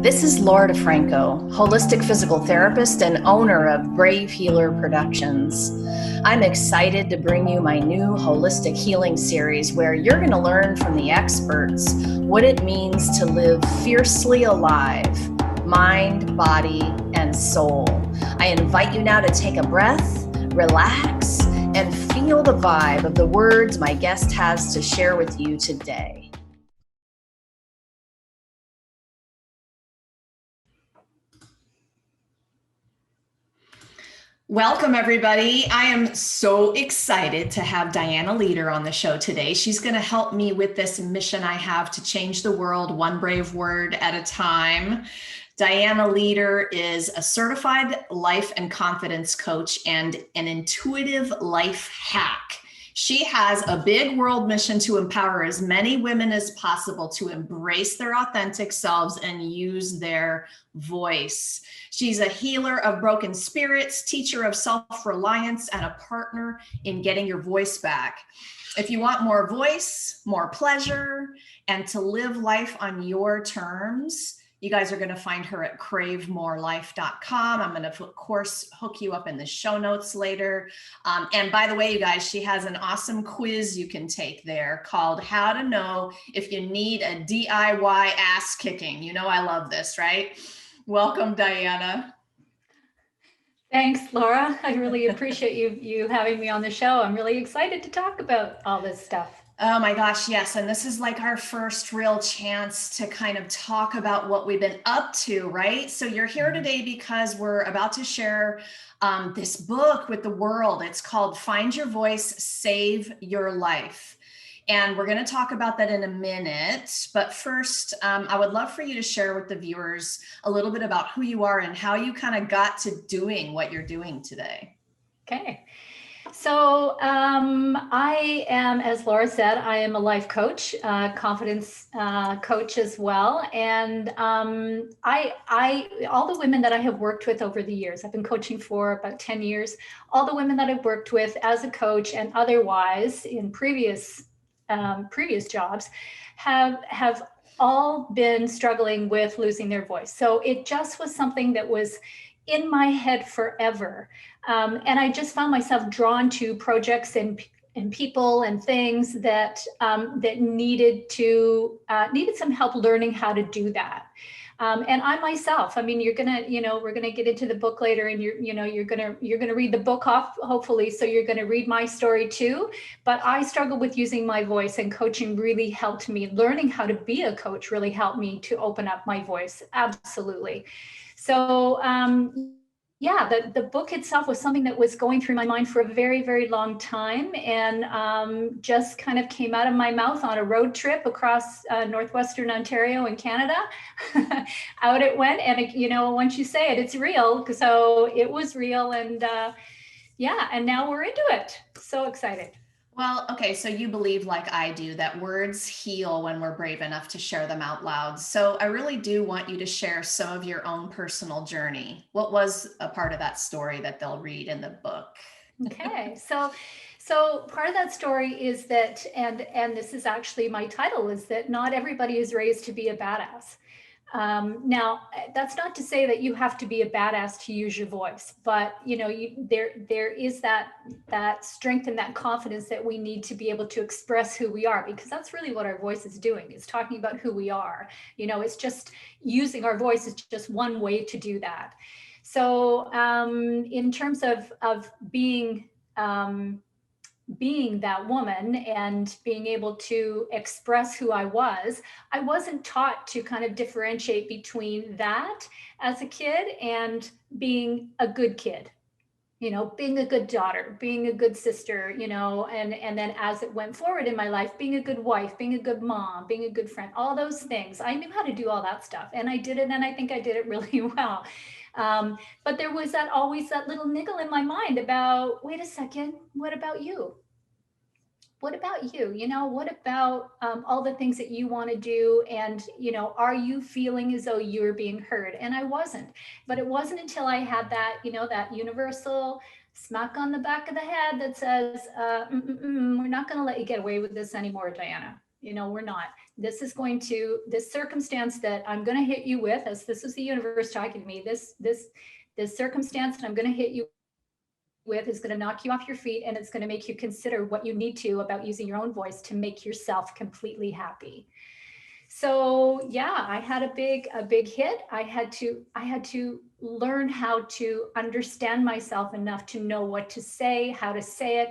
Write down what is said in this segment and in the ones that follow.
This is Laura DeFranco, holistic physical therapist and owner of Brave Healer Productions. I'm excited to bring you my new holistic healing series where you're going to learn from the experts what it means to live fiercely alive, mind, body, and soul. I invite you now to take a breath, relax, and feel the vibe of the words my guest has to share with you today. Welcome, everybody. I am so excited to have Dianna Leeder on the show today. She's going to help me with this mission I have to change the world one brave word at a time. Dianna Leeder is a certified life and confidence coach and an intuitive life hack. She has a big world mission to empower as many women as possible to embrace their authentic selves and use their voice. She's a healer of broken spirits, teacher of self-reliance, and a partner in getting your voice back. If you want more voice, more pleasure, and to live life on your terms, you guys are going to find her at cravemorelife.com. I'm going to, of course, hook you up in the show notes later. And by the way, you guys, she has an awesome quiz you can take there called How to Know If You Need a DIY Ass Kicking. You know I love this, right? Welcome, Dianna. Thanks, Laura. I really appreciate you having me on the show. I'm really excited to talk about all this stuff. Oh my gosh, yes. And this is like our first real chance to kind of talk about what we've been up to, right? So you're here today because we're about to share this book with the world. It's called Find Your Voice, Save Your Life. And we're going to talk about that in a minute. But first, I would love for you to share with the viewers a little bit about who you are and how you kind of got to doing what you're doing today. Okay. So I am, as Laura said, I am a life coach, confidence coach as well. And all the women that I have worked with over the years, I've been coaching for about 10 years, all the women that I've worked with as a coach and otherwise in previous jobs have all been struggling with losing their voice. So it just was something that was in my head forever. And I just found myself drawn to projects and people and things that needed some help learning how to do that. And I myself, I mean, we're gonna get into the book later, and you're gonna read the book off, hopefully. So you're gonna read my story too. But I struggled with using my voice, and coaching really helped me. Learning how to be a coach really helped me to open up my voice. Absolutely. So yeah, the book itself was something that was going through my mind for a very, very long time, and just kind of came out of my mouth on a road trip across northwestern Ontario in Canada. Out it went, and once you say it, it's real. So it was real, and yeah, and now we're into it. So excited. Well, okay, so you believe, like I do, that words heal when we're brave enough to share them out loud. So I really do want you to share some of your own personal journey. What was a part of that story that they'll read in the book? Okay, so part of that story is that, and this is actually my title, is that not everybody is raised to be a badass. Now, that's not to say that you have to be a badass to use your voice, but there is that strength and that confidence that we need to be able to express who we are, because that's really what our voice is doing. It's talking about who we are. It's just using our voice is just one way to do that. So in terms of being that woman and being able to express who I wasn't taught to kind of differentiate between that as a kid and being a good kid, being a good daughter, being a good sister, and then as it went forward in my life, being a good wife, being a good mom, being a good friend, all those things. I knew how to do all that stuff, and I did it, and I think I did it really well. But there was always that little niggle in my mind about, wait a second, what about you? What about you? What about all the things that you want to do? And, are you feeling as though you're being heard? And I wasn't. But it wasn't until I had that, that universal smack on the back of the head that says, we're not going to let you get away with this anymore, Dianna. we're not. This circumstance that I'm going to hit you with, as this is the universe talking to me, this circumstance that I'm going to hit you with is going to knock you off your feet, and it's going to make you consider what you need to about using your own voice to make yourself completely happy. So yeah, I had a big hit. I had to learn how to understand myself enough to know what to say, how to say it,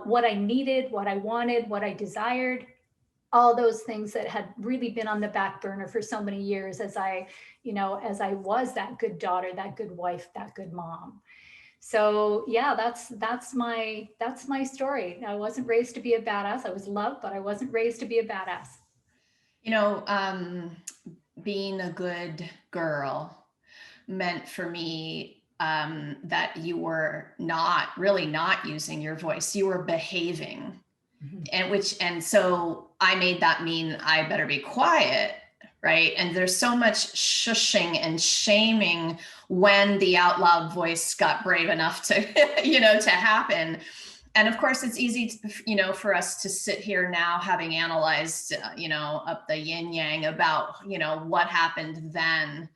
what I needed, what I wanted, what I desired, all those things that had really been on the back burner for so many years as I was that good daughter, that good wife, that good mom. So yeah, that's my story. I wasn't raised to be a badass. I was loved, but I wasn't raised to be a badass. You know, being a good girl meant for me that you were not really not using your voice. You were behaving. And so I made that mean I better be quiet, right? And there's so much shushing and shaming when the out loud voice got brave enough to, to happen. And of course, it's easy, for us to sit here now having analyzed, up the yin yang about, what happened then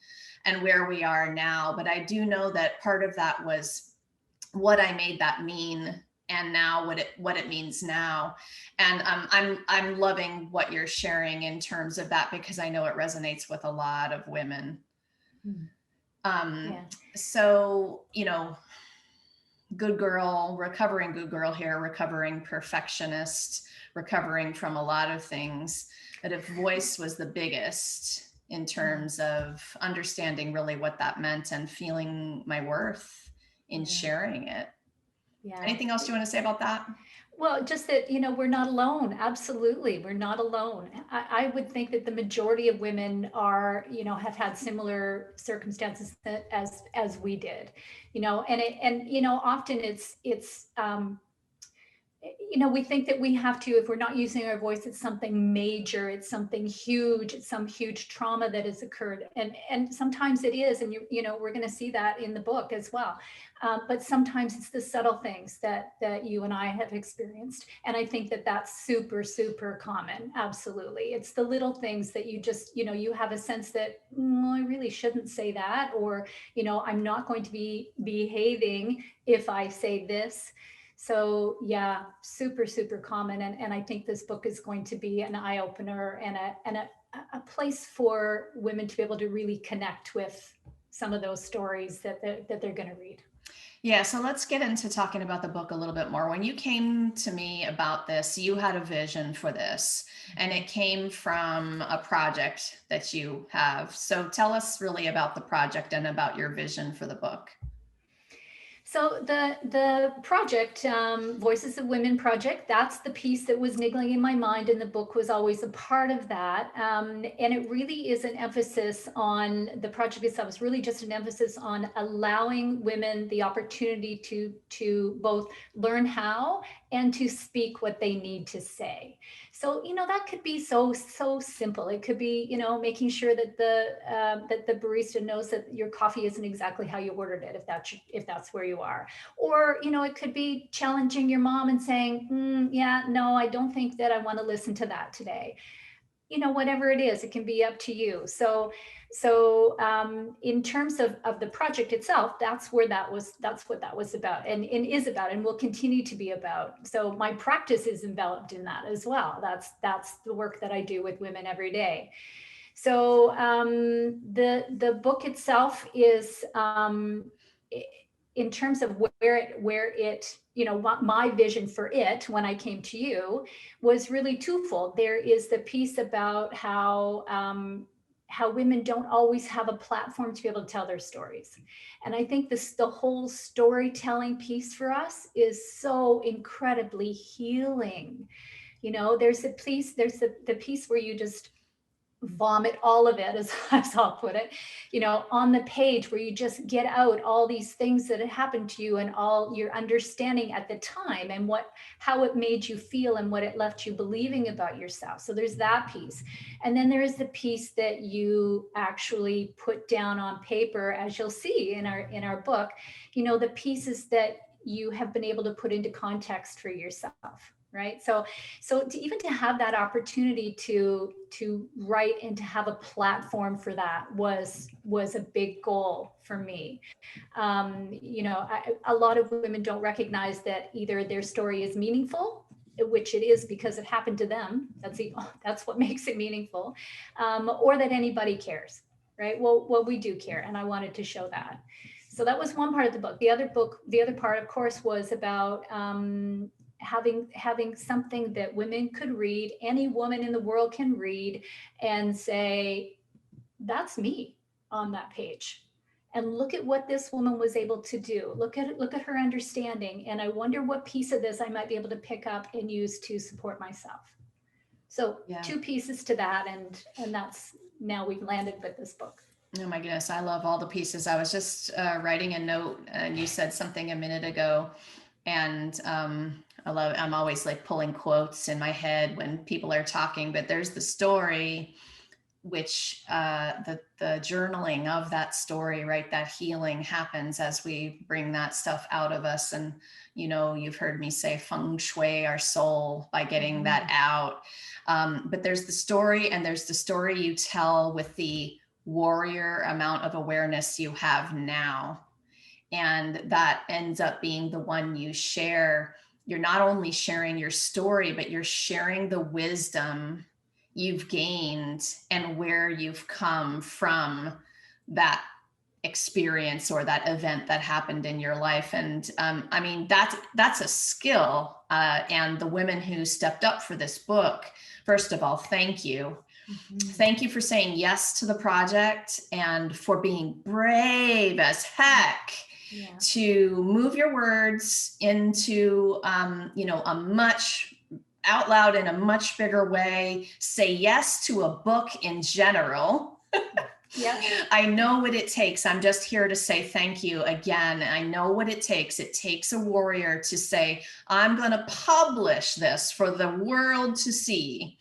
and where we are now. But I do know that part of that was what I made that mean, and now what it means now. And I'm loving what you're sharing in terms of that, because I know it resonates with a lot of women. Yeah. So, good girl, recovering good girl here, recovering perfectionist, recovering from a lot of things. But if voice was the biggest in terms of understanding really what that meant and feeling my worth in sharing it. Yeah. Anything else you want to say about that? Well, just that, we're not alone. Absolutely. We're not alone. I would think that the majority of women are, have had similar circumstances as we did, and often we think that we have to, if we're not using our voice, it's something major, it's something huge, it's some huge trauma that has occurred. And sometimes it is. And, we're going to see that in the book as well. But sometimes it's the subtle things that you and I have experienced. And I think that that's super, super common. Absolutely. It's the little things that you just, you have a sense that, I really shouldn't say that, or, I'm not going to be behaving if I say this. So yeah, super, super common. And I think this book is going to be an eye opener and a place for women to be able to really connect with some of those stories that they're going to read. Yeah, so let's get into talking about the book a little bit more. When you came to me about this, you had a vision for this, and it came from a project that you have. So tell us really about the project and about your vision for the book. So the project, Voices of Women project, that's the piece that was niggling in my mind, and the book was always a part of that. And it really is an emphasis on the project itself. It's really just an emphasis on allowing women the opportunity to both learn how and to speak what they need to say. So, that could be so simple. It could be, making sure that the barista knows that your coffee isn't exactly how you ordered it, if that's where you are. Or, it could be challenging your mom and saying, yeah, no, I don't think that I want to listen to that today. Whatever it is, it can be up to you. So in terms of the project itself, that's what that was about, and is about, and will continue to be about. So my practice is enveloped in that as well. That's the work that I do with women every day. So the book itself is, in terms of where it, what my vision for it when I came to you was really twofold. There is the piece about how women don't always have a platform to be able to tell their stories. And I think the whole storytelling piece for us is so incredibly healing. There's the piece where you just vomit all of it, as I'll put it, on the page, where you just get out all these things that had happened to you and all your understanding at the time, and how it made you feel and what it left you believing about yourself. So there's that piece. And then there is the piece that you actually put down on paper, as you'll see in our book, the pieces that you have been able to put into context for yourself. right? So even to have that opportunity to write and to have a platform for that was a big goal for me. A lot of women don't recognize that either their story is meaningful, which it is because it happened to them. That's what makes it meaningful, or that anybody cares, right? Well, we do care, and I wanted to show that. So that was one part of the book. The other part, of course, was about having something that women could read, any woman in the world can read, and say, "That's me" on that page. And look at what this woman was able to do. Look at her understanding. And I wonder what piece of this I might be able to pick up and use to support myself. So Yeah. two pieces to that, and that's now we've landed with this book. Oh my goodness, I love all the pieces. I was just writing a note, and you said something a minute ago, and I'm always like pulling quotes in my head when people are talking, but there's the story, which the journaling of that story, right? That healing happens as we bring that stuff out of us. And, you've heard me say feng shui our soul by getting that out. But there's the story, and there's the story you tell with the warrior amount of awareness you have now. And that ends up being the one you share. You're not only sharing your story, but you're sharing the wisdom you've gained and where you've come from that experience or that event that happened in your life. And I mean, that's a skill. And the women who stepped up for this book, first of all, thank you. Thank you for saying yes to the project and for being brave as heck to move your words into, a much out loud in a much bigger way, say yes to a book in general. Yeah. I know what it takes. I'm just here to say thank you again. I know what it takes. It takes a warrior to say, I'm going to publish this for the world to see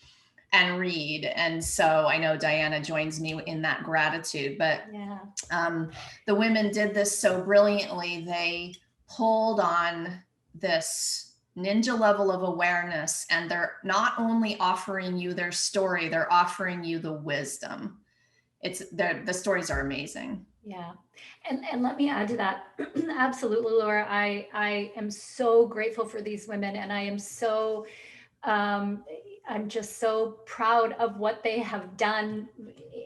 and read. And so I know Dianna joins me in that gratitude, but the women did this so brilliantly. They pulled on this ninja level of awareness, and they're not only offering you their story, they're offering you the wisdom. The stories are amazing. Yeah. And let me add to that. Absolutely, Laura. I am so grateful for these women, and I am so I'm just so proud of what they have done,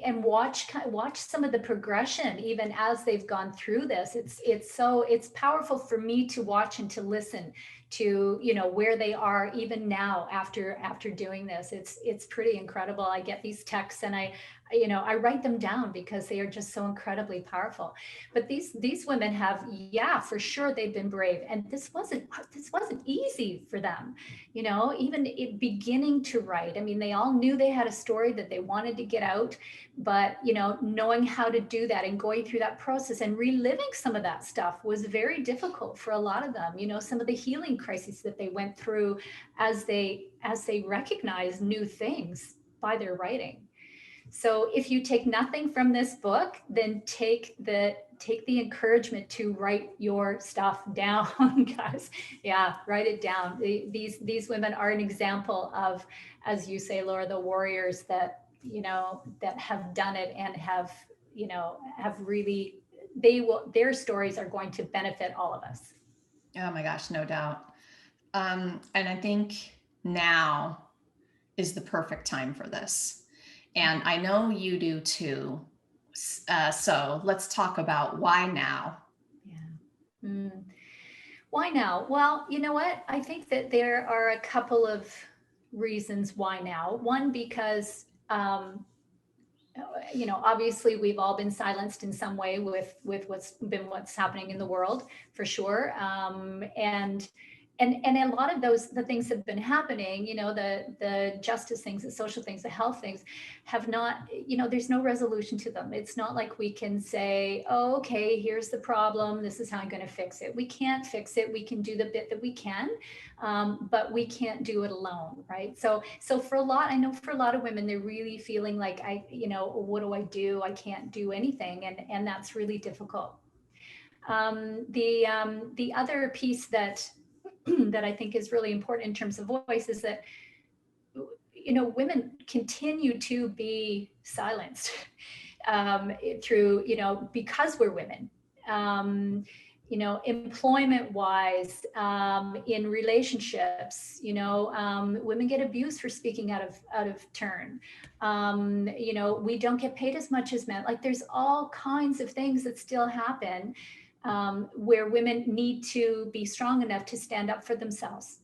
and watch some of the progression even as they've gone through this. It's powerful for me to watch and to listen to, where they are even now after doing this. It's pretty incredible. I get these texts, and I write them down because they are just so incredibly powerful. But these women have, for sure, they've been brave, and this wasn't easy for them. Even beginning to write. I mean, they all knew they had a story that they wanted to get out, but knowing how to do that and going through that process and reliving some of that stuff was very difficult for a lot of them. Some of the healing crises that they went through as they recognized new things by their writing. So if you take nothing from this book, then take the encouragement to write your stuff down, guys. Yeah, write it down. These women are an example of, as you say, Laura, the warriors that that have done it and have really, their stories are going to benefit all of us. Oh my gosh, no doubt. And I think now is the perfect time for this. And I know you do too. So let's talk about why now. Yeah. Why now? Well, you know what? I think that there are a couple of reasons why now. One, because obviously we've all been silenced in some way with what's happening in the world, for sure. And a lot of the things have been happening, the justice things, the social things, the health things have not, there's no resolution to them. It's not like we can say, oh, okay, here's the problem, this is how I'm going to fix it. We can't fix it. We can do the bit that we can, but we can't do it alone, right? So I know for a lot of women, they're really feeling like, what do I do? I can't do anything. And that's really difficult. The other piece that that I think is really important in terms of voice is that, women continue to be silenced through, because we're women. Employment wise, in relationships, women get abused for speaking out of turn. We don't get paid as much as men. Like, there's all kinds of things that still happen, where women need to be strong enough to stand up for themselves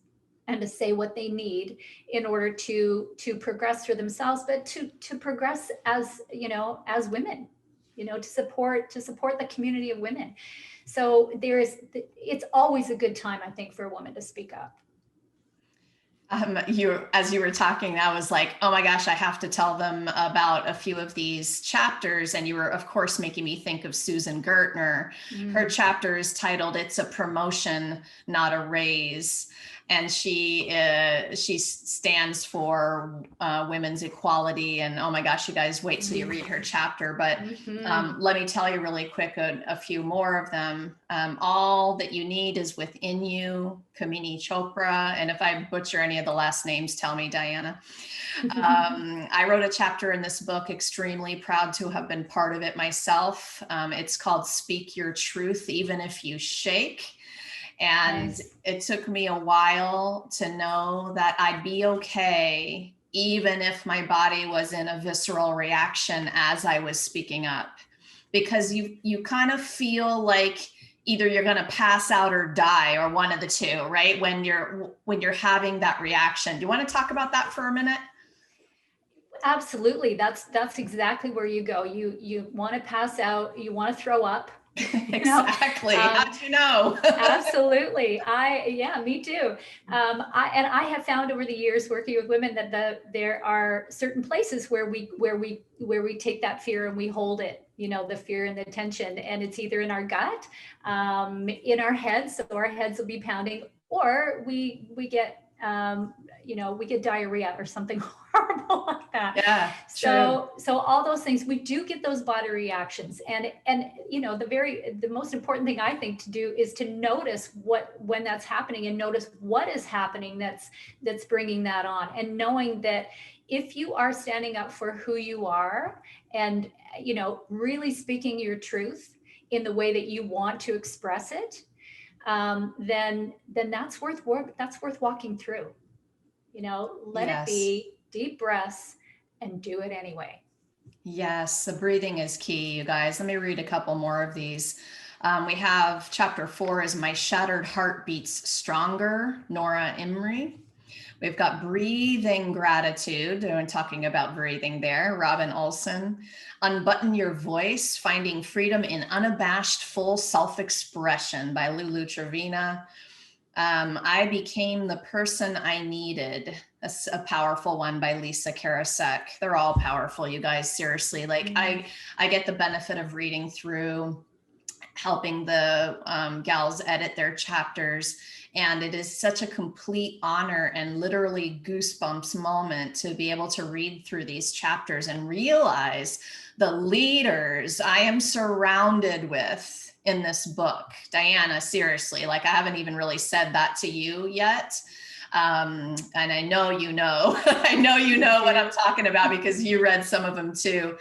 and to say what they need in order to progress for themselves, but to progress as women, to support the community of women. So it's always a good time, I think, for a woman to speak up. As you were talking, I was like, oh my gosh, I have to tell them about a few of these chapters. And you were, of course, making me think of Susan Gertner. Her chapter is titled, "It's a Promotion, Not a Raise." And she stands for women's equality. And oh my gosh, you guys, wait till you read her chapter. But let me tell you really quick a few more of them. All that you need is within you, Kamini Chopra. And if I butcher any of the last names, tell me, Dianna. I wrote a chapter in this book, extremely proud to have been part of it myself. It's called "Speak Your Truth, Even If You Shake." And nice. It took me a while to know that I'd be okay, even if my body was in a visceral reaction as I was speaking up, because you kind of feel like either you're going to pass out or die, or one of the two, right? When you're having that reaction. Do you want to talk about that for a minute? Absolutely. That's exactly where you go. You want to pass out, you want to throw up. Exactly. How'd you know? Absolutely. Me too. I have found over the years working with women that there are certain places where we take that fear and we hold it, the fear and the tension, and it's either in our gut, in our heads, so our heads will be pounding, or we get we get diarrhea or something horrible like that. Yeah. So all those things, we do get those body reactions, and the most important thing I think to do is to notice when that's happening, and notice what is happening that's bringing that on, and knowing that if you are standing up for who you are, and really speaking your truth in the way that you want to express it, then that's worth walking through. Let Yes. it be, deep breaths, and do it anyway. Yes, the breathing is key, you guys. Let me read a couple more of these. We have chapter 4 is "My Shattered Heart Beats Stronger," Nora Imrie. We've got "Breathing Gratitude," and talking about breathing there, Robin Olson. "Unbutton Your Voice, Finding Freedom in Unabashed Full Self-Expression" by Lulu Trevina. "I Became the Person I Needed," a powerful one by Lisa Karasek. They're all powerful, you guys, seriously. Like I get the benefit of reading through, helping the gals edit their chapters. And it is such a complete honor and literally goosebumps moment to be able to read through these chapters and realize the leaders I am surrounded with in this book. Dianna, seriously, like I haven't even really said that to you yet. And I know I know what I'm talking about because you read some of them too.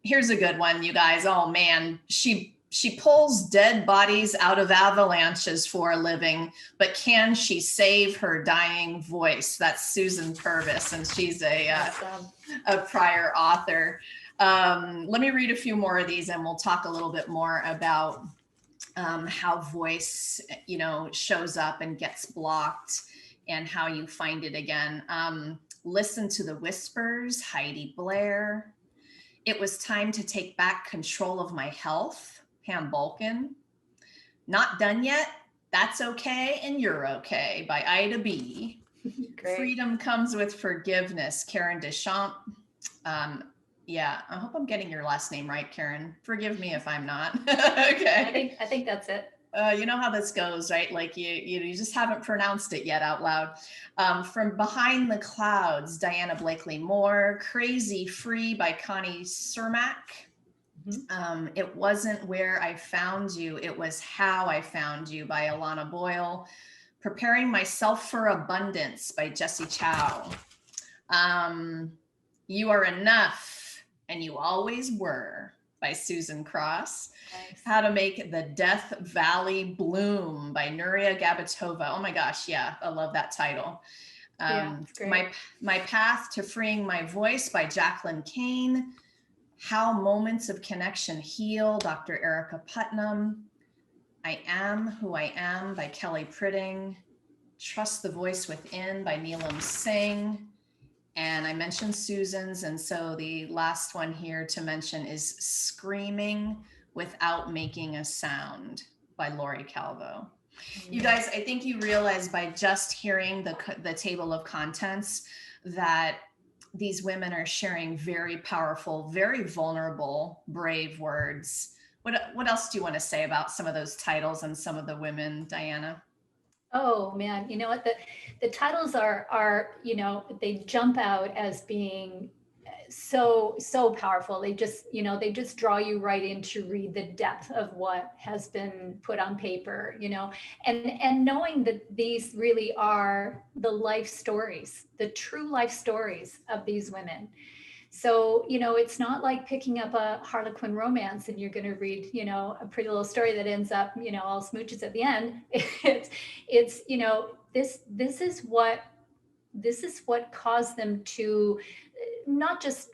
Here's a good one, you guys. Oh man, she pulls dead bodies out of avalanches for a living, but can she save her dying voice? That's Susan Purvis, and she's a prior author. Let me read a few more of these and we'll talk a little bit more about how voice, shows up and gets blocked and how you find it again. "Listen to the Whispers," Heidi Blair. "It Was Time to Take Back Control of My Health," Pam Bolkin. "Not Done Yet, That's Okay and You're Okay," by Ida B. "Freedom Comes with Forgiveness," Karen Deschamps. Yeah, I hope I'm getting your last name right, Karen. Forgive me if I'm not. Okay. I think that's it. You know how this goes, right? Like you just haven't pronounced it yet out loud. From Behind the Clouds, Diana Blakely Moore. "Crazy Free" by Connie Cermak. It wasn't where I found you, it was how I found you by Alana Boyle. Preparing Myself for Abundance by Jessie Chow. Um, you Are Enough and You Always Were by Susan Cross. Nice. How to Make the Death Valley Bloom by Nuria Gabatova. Oh my gosh, yeah, I love that title. Yeah, it's great. My Path to Freeing My Voice by Jacqueline Kane. How Moments of Connection Heal, Dr. Erica Putnam. I Am Who I Am by Kelly Pritting. Trust the Voice Within by Neelam Singh. And I mentioned Susan's, and so the last one here to mention is Screaming Without Making a Sound by Lori Calvo. You guys, I think you realize by just hearing the table of contents that these women are sharing very powerful, very vulnerable, brave words. What else do you want to say about some of those titles and some of the women, Dianna? Oh man, you know what, the titles are, you know, they jump out as being so powerful. They just, you know, they just draw you right in to read the depth of what has been put on paper, you know, and knowing that these really are the life stories, the true life stories of these women. So, you know, it's not like picking up a Harlequin romance and you're going to read, you know, a pretty little story that ends up, you know, all smooches at the end. It's, you know, this is what caused them to not just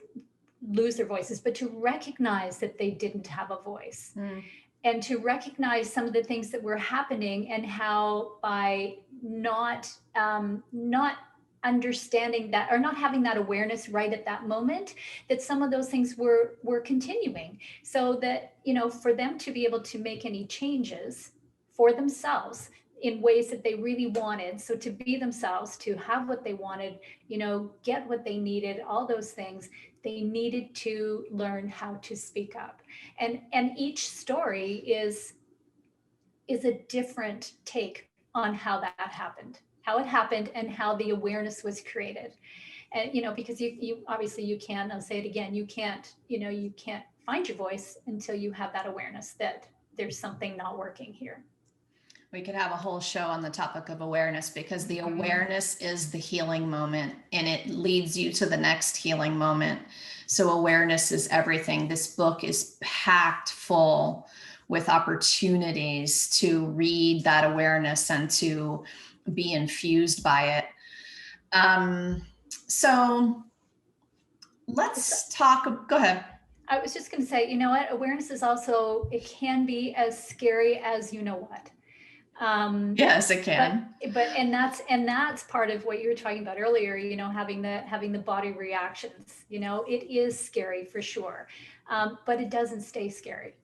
lose their voices, but to recognize that they didn't have a voice. And to recognize some of the things that were happening and how by not understanding that, or not having that awareness right at that moment, that some of those things were continuing, so that, you know, for them to be able to make any changes for themselves in ways that they really wanted, so to be themselves, to have what they wanted, you know, get what they needed, all those things, they needed to learn how to speak up. And each story is a different take on how that happened, how it happened, and how the awareness was created. And, you know, because you obviously, you can, I'll say it again, you can't, you know, you can't find your voice until you have that awareness that there's something not working here. We could have a whole show on the topic of awareness, because the awareness is the healing moment and it leads you to the next healing moment. So awareness is everything. This book is packed full with opportunities to read that awareness and to be infused by it. So let's talk. Go ahead. I was just going to say, you know what, awareness is also, it can be as scary as you know what. Yes, it can. But and that's part of what you were talking about earlier, you know, having the body reactions, you know, it is scary for sure. But it doesn't stay scary.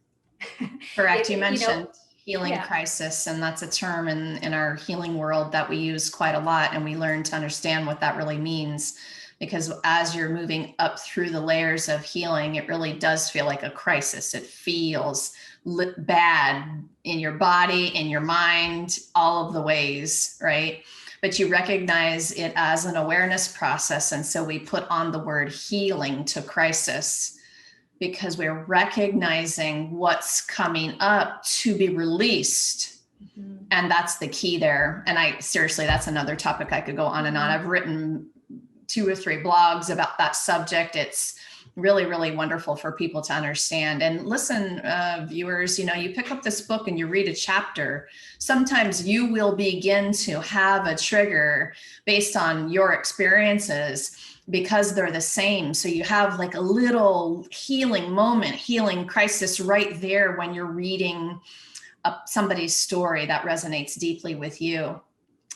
Correct. You mentioned, you know, healing crisis, and that's a term in our healing world that we use quite a lot, and we learn to understand what that really means, because as you're moving up through the layers of healing, it really does feel like a crisis. It feels bad in your body, in your mind, all of the ways, right? But you recognize it as an awareness process. And so we put on the word healing to crisis, because we're recognizing what's coming up to be released. Mm-hmm. And that's the key there. And seriously, that's another topic I could go on and on. I've written 2 or 3 blogs about that subject. It's really, really wonderful for people to understand. And listen, viewers, you know, you pick up this book and you read a chapter, sometimes you will begin to have a trigger based on your experiences, because they're the same. So you have like a little healing moment, healing crisis right there when you're reading somebody's story that resonates deeply with you.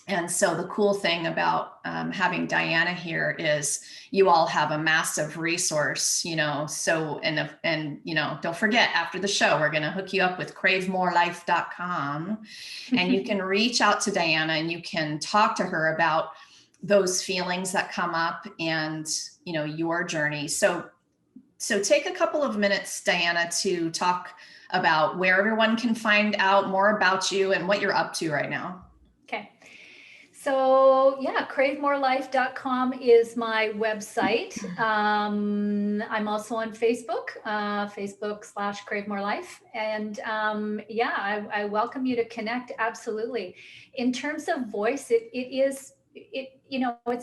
And so the cool thing about having Dianna here is you all have a massive resource, you know, so, and, you know, don't forget, after the show, we're going to hook you up with cravemorelife.com, and you can reach out to Dianna and you can talk to her about those feelings that come up and, you know, your journey. So take a couple of minutes, Dianna, to talk about where everyone can find out more about you and what you're up to right now. Okay. So yeah, cravemorelife.com is my website. I'm also on Facebook, Facebook/cravemorelife. And yeah, I welcome you to connect. Absolutely. In terms of voice, it's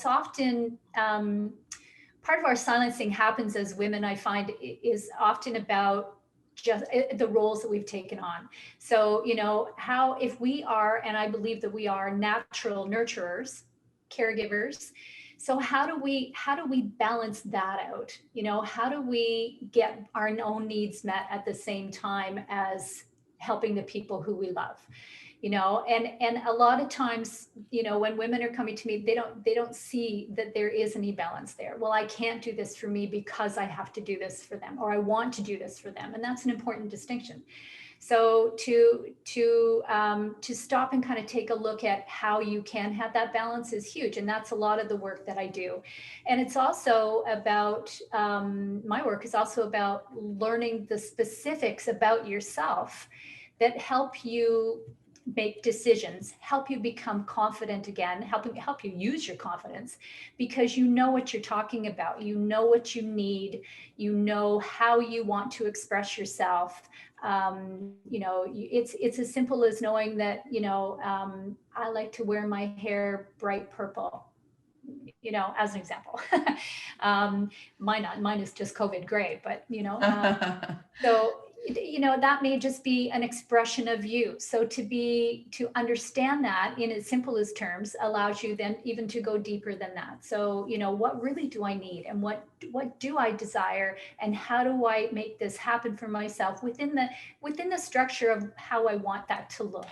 often, part of our silencing happens as women, I find, is often about just the roles that we've taken on. So, how, if we are, and I believe that we are natural nurturers, caregivers, so how do we balance that out? How do we get our own needs met at the same time as helping the people who we love? And a lot of times, when women are coming to me, they don't see that there is any balance there. Well, I can't do this for me because I have to do this for them, or I want to do this for them. And that's an important distinction. So to stop and kind of take a look at how you can have that balance is huge. And that's a lot of the work that I do. And it's also about, my work is also about learning the specifics about yourself that help you make decisions, help you become confident again, help you use your confidence, because you know what you're talking about, you know what you need, you know how you want to express yourself. It's as simple as knowing that, I like to wear my hair bright purple, as an example. Mine is just COVID gray, but so that may just be an expression of you. So to understand that in as simple as terms allows you then even to go deeper than that. So what really do I need, and what do I desire, and how do I make this happen for myself within the structure of how I want that to look.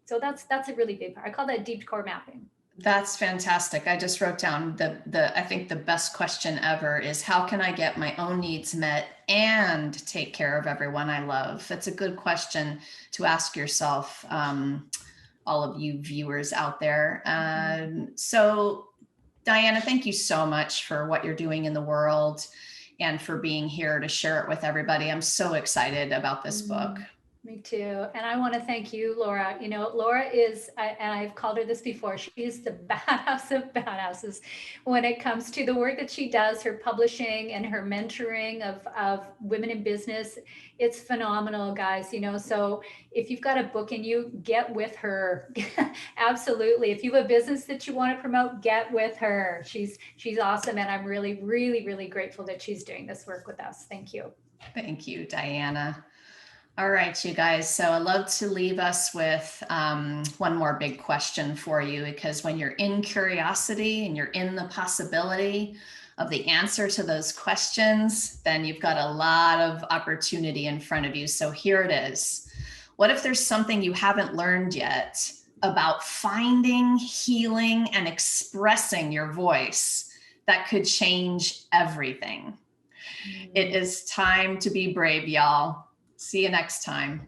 So that's a really big part. I call that deep core mapping. That's fantastic. I just wrote down I think the best question ever is, how can I get my own needs met and take care of everyone I love? That's a good question to ask yourself, all of you viewers out there. So Dianna, thank you so much for what you're doing in the world and for being here to share it with everybody. I'm so excited about this book. Me too. And I want to thank you, Laura. Laura is, and I've called her this before, she's the badass of badasses when it comes to the work that she does, her publishing and her mentoring of women in business. It's phenomenal, guys. So if you've got a book in you, get with her. Absolutely. If you have a business that you want to promote, get with her. She's awesome. And I'm really, really, really grateful that she's doing this work with us. Thank you. Thank you, Dianna. All right, you guys. So I'd love to leave us with one more big question for you, because when you're in curiosity and you're in the possibility of the answer to those questions, then you've got a lot of opportunity in front of you. So here it is. What if there's something you haven't learned yet about finding, healing, and expressing your voice that could change everything? It is time to be brave, y'all. See you next time.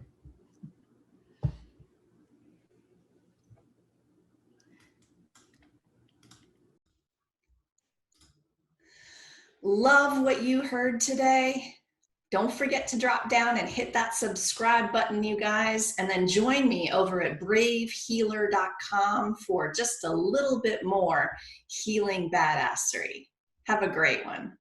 Love what you heard today. Don't forget to drop down and hit that subscribe button, you guys, and then join me over at bravehealer.com for just a little bit more healing badassery. Have a great one.